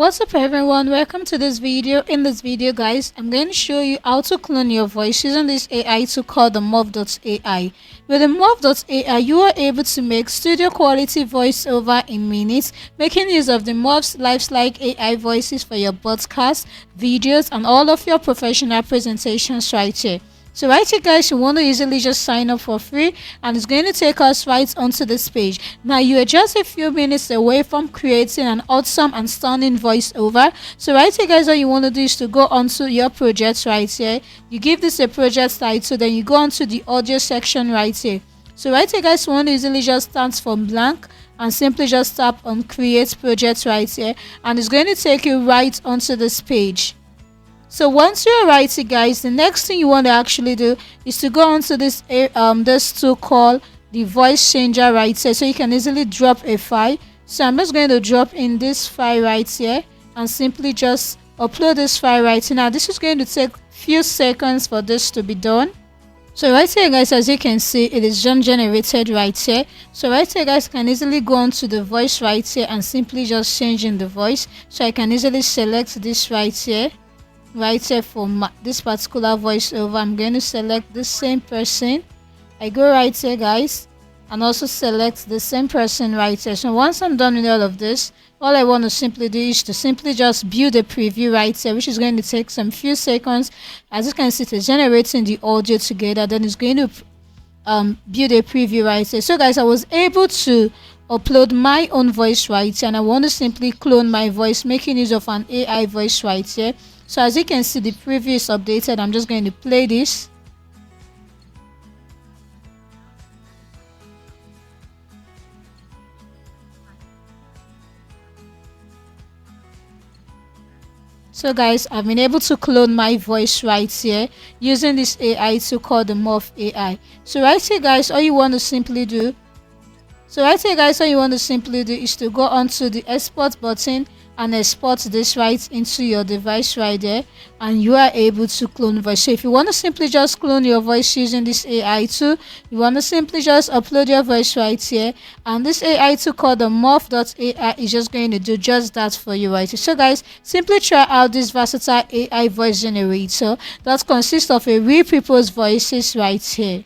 What's up everyone, welcome to this video. In this video guys, I'm going to show you how to clone your voice using this AI tool called the Murf AI. With the Murf AI, you are able to make studio quality voiceover in minutes, making use of the Murf's lifelike AI voices for your podcasts, videos and all of your professional presentations right here. So right here guys, you want to easily just sign up for free and it's going to take us right onto this page. Now you are just a few minutes away from creating an awesome and stunning voiceover. So right here guys, all you want to do is to go onto your project right here. You give this a project title, then you go onto the audio section right here. So right here guys, you want to easily just start from blank and simply just tap on create project right here and it's going to take you right onto this page. So once you're right here guys, the next thing you want to actually do is to go onto this tool called the voice changer right here, so you can easily drop a file. So I'm just going to drop in this file right here and simply just upload this file right here. Now this is going to take few seconds for this to be done. So right here guys, as you can see, it is generated right here. So right here guys, can easily go on to the voice right here and simply just change in the voice. So I can easily select this right here for this particular voiceover. I'm going to select the same person. I go right here guys and also select the same person right here. So once I'm done with all of this, all I want to simply do is to simply just build a preview right here, which is going to take some few seconds. As you can see, it's generating the audio together, then it's going to build a preview right here. So guys, I was able to upload my own voice right here and I want to simply clone my voice, making use of an AI voice right here. So as you can see, the preview is updated. I'm just going to play this. So guys, I've been able to clone my voice right here using this AI tool called the Murf AI. So right here guys, all you want to simply do is to go onto the export button and export this right into your device right there, and you are able to clone voice. So if you want to simply just clone your voice using this AI tool, you want to simply just upload your voice right here, and this AI tool called the Murf AI is just going to do just that for you right here. So guys, simply try out this versatile AI voice generator that consists of a real people's voices right here.